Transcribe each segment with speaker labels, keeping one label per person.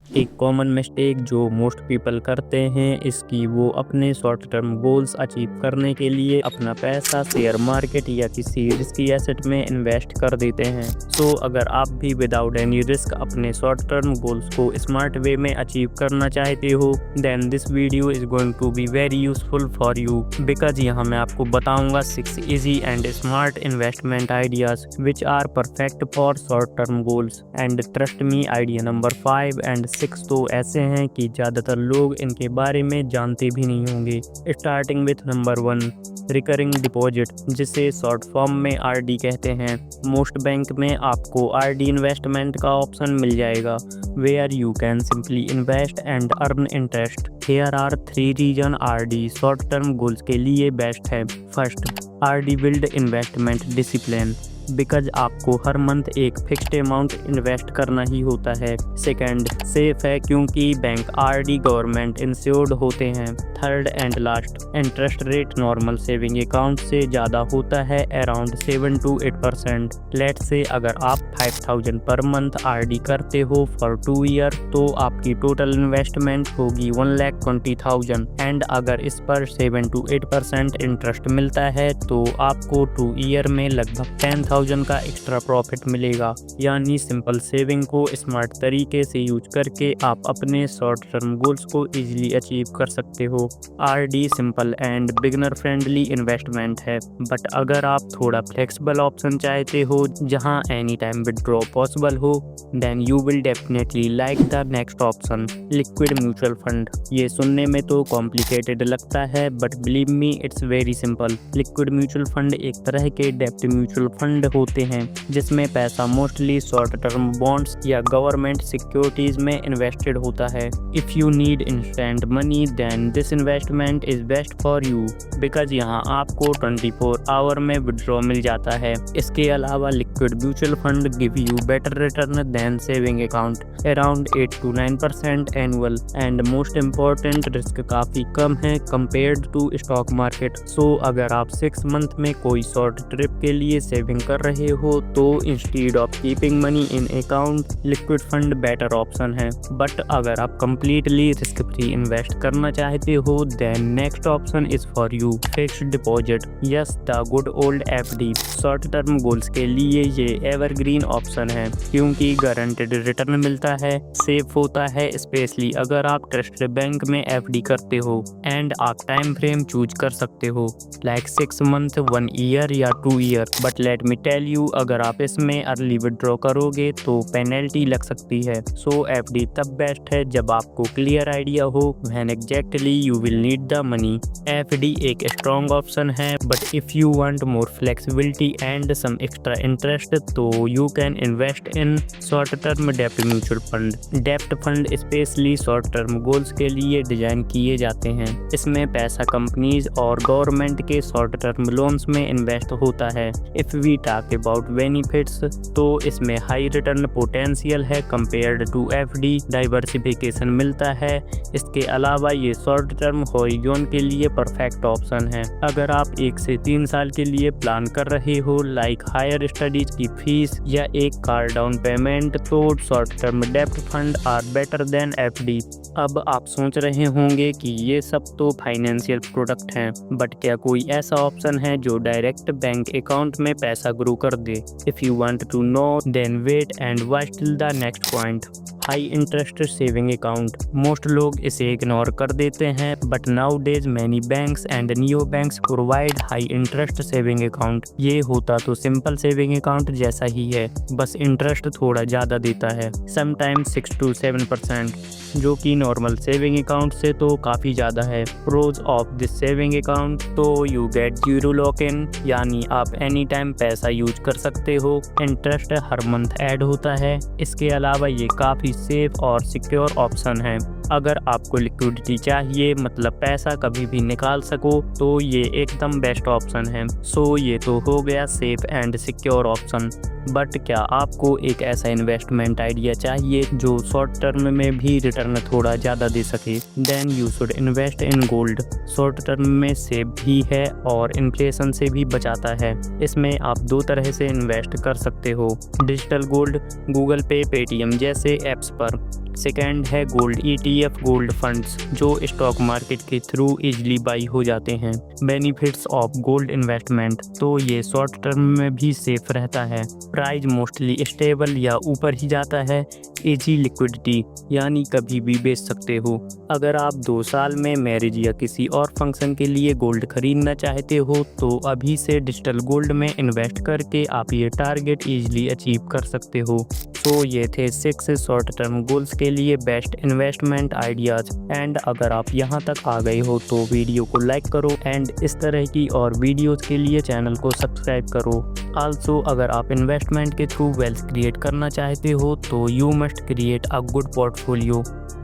Speaker 1: एक common mistake जो most people करते हैं इसकी वो अपने शॉर्ट टर्म गोल्स अचीव करने के लिए अपना पैसा शेयर मार्केट या किसी रिस्की एसेट में इन्वेस्ट कर देते हैं। सो अगर आप भी विदाउट एनी रिस्क अपने शॉर्ट टर्म गोल्स को स्मार्ट वे में अचीव करना चाहते हो then this video is going to be very useful for you because यहाँ मैं आपको बताऊंगा 6 easy and smart investment ideas which are perfect for short term goals and trust me idea number 5 and 6 तो ऐसे हैं कि ज़्यादातर लोग इनके बारे में जानते भी नहीं होंगे। Starting with number 1 recurring deposit, जिसे शॉर्ट फॉर्म में आरडी कहते हैं। मोस्ट बैंक में आपको आरडी इन्वेस्टमेंट का ऑप्शन मिल जाएगा where you can simply invest and earn interest. Here are 3 reason RD short term goals के लिए बेस्ट है। First, RD build investment discipline because आपको हर मंथ एक फिक्स्ड अमाउंट इन्वेस्ट करना ही होता है। सेकंड, सेफ है क्योंकि बैंक आरडी गवर्नमेंट इंश्योर्ड होते हैं। Third and last, interest rate normal saving account से ज़्यादा होता है अराउंड 7 to 8%। लेट से अगर आप 5000 पर मंथ आरडी करते हो फॉर 2 ईयर तो आपकी टोटल इन्वेस्टमेंट होगी 1,20,000 एंड अगर इस पर 7 to 8% इंटरेस्ट मिलता है तो आपको 2 ईयर में लगभग 10,000 का एक्स्ट्रा प्रॉफिट मिलेगा। यानी सिंपल सेविंग को स्मार्ट तरीके से यूज करके आप अपने शॉर्ट टर्म गोल्स को इजीली अचीव कर सकते हो। RD simple and beginner friendly investment है बट अगर आप थोड़ा फ्लेक्सिबल ऑप्शन चाहते हो जहां एनी टाइम विड्रॉ पॉसिबल हो then you will definitely like the next option, liquid mutual fund. ये सुनने में तो कॉम्प्लिकेटेड लगता है but believe me it's very simple. Liquid mutual fund एक तरह के डेब्ट म्यूचुअल फंड होते हैं जिसमें पैसा मोस्टली शॉर्ट टर्म बॉन्ड्स या गवर्नमेंट सिक्योरिटीज में इन्वेस्टेड होता है। If you need instant money then this investment is best for you because यहाँ आपको 24 आवर में विड्रॉ मिल जाता है। इसके अलावा liquid mutual fund give you better return than saving account around 8 to 9% annual and most important risk काफी कम है compared to stock market. So अगर आप 6 मंथ में कोई शॉर्ट ट्रिप के लिए सेविंग कर रहे हो तो instead of keeping money in account liquid fund better option है। बट अगर आप कंप्लीटली रिस्क फ्री इन्वेस्ट करना चाहते हो then next option is for you, fixed deposit. Yes, the good old FD. Short term goals के लिए ये evergreen option है क्योंकि गारंटेड रिटर्न मिलता है, सेफ होता है स्पेशली अगर आप ट्रस्टेड बैंक में एफडी करते हो एंड आप टाइम फ्रेम चूज कर सकते हो लाइक 6 मंथ, 1 ईयर या 2 year. But let me tell you अगर आप इसमें अर्ली विड्रॉ करोगे तो पेनल्टी लग सकती है। सो एफडी तब बेस्ट है जब आपको क्लियर आइडिया हो when exactly you will need the money. FD एक स्ट्रॉन्ग ऑप्शन है but if you want more flexibility and some extra interest तो you can invest in short term डेब्ट म्यूचुअल फंड। डेब्ट fund specially short term goals के लिए design किए जाते हैं। इसमें पैसा कंपनीज और गवर्नमेंट के शॉर्ट टर्म लोन्स में इन्वेस्ट होता है। If we talk about benefits तो इसमें हाई रिटर्न पोटेंशियल है कंपेयर्ड टू एफडी, डाइवर्सिफिकेशन मिलता है। इसके अलावा ये शॉर्ट टर्म हॉरिजॉन के लिए परफेक्ट ऑप्शन है अगर आप 1 से 3 साल के लिए प्लान कर रहे हो लाइक हायर स्टडीज की फीस या एक कार डाउन पेमेंट तो शॉर्ट टर्म डेब्ट fund are better than FD. अब आप सोच रहे होंगे कि ये सब तो फाइनेंशियल प्रोडक्ट हैं बट क्या कोई ऐसा ऑप्शन है जो डायरेक्ट बैंक अकाउंट में पैसा ग्रो कर दे? If you want to know then wait and watch till the next point, high interest saving account. Most लोग इसे इग्नोर कर देते हैं but nowadays many banks and neo banks provide high interest saving account. ये होता तो simple saving account जैसा ही है बस इंटरेस्ट थोड़ा ज़्यादा देता है, समटाइम्स 6 to 7% जो कि नॉर्मल सेविंग अकाउंट से तो काफ़ी ज़्यादा है। Pros of this saving account तो you get zero lock in यानी आप एनी टाइम पैसा यूज कर सकते हो, इंटरेस्ट हर मंथ ऐड होता है। इसके अलावा ये काफ़ी सेफ और सिक्योर ऑप्शन है। अगर आपको लिक्विडिटी चाहिए मतलब पैसा कभी भी निकाल सको तो ये एकदम बेस्ट ऑप्शन है। सो ये तो हो गया safe and secure option but क्या आपको एक ऐसा इन्वेस्टमेंट आइडिया चाहिए जो शॉर्ट टर्म में भी रिटर्न थोड़ा ज़्यादा दे सके? Then you should invest in gold. Short term में सेफ भी है और इन्फ्लेशन से भी बचाता है। इसमें आप 2 तरह से इन्वेस्ट कर सकते हो, डिजिटल गोल्ड गूगल पे, पेटीएम जैसे ऐप्स पर सेकेंड है गोल्ड ETF गोल्ड फंड्स, जो स्टॉक मार्केट के थ्रू इजीली बाई हो जाते हैं। बेनिफिट्स ऑफ गोल्ड इन्वेस्टमेंट, तो ये शॉर्ट टर्म में भी सेफ रहता है, प्राइस मोस्टली स्टेबल या ऊपर ही जाता है, इजी लिक्विडिटी यानी कभी भी बेच सकते हो। अगर आप 2 साल में मैरिज या किसी और फंक्शन के लिए गोल्ड खरीदना चाहते हो तो अभी से डिजिटल गोल्ड में इन्वेस्ट करके आप ये टारगेट इजीली अचीव कर सकते हो। तो ये थे 6 शॉर्ट टर्म गोल्स के लिए बेस्ट इन्वेस्टमेंट आइडियाज़। एंड अगर आप यहाँ तक आ गए हो तो वीडियो को लाइक करो एंड इस तरह की और वीडियोज़ के लिए चैनल को सब्सक्राइब करो। आल्सो अगर आप इन्वेस्टमेंट के थ्रू वेल्थ क्रिएट करना चाहते हो तो you must create a good portfolio.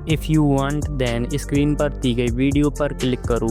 Speaker 1: If you want then screen पर दी गई वीडियो पर क्लिक करो।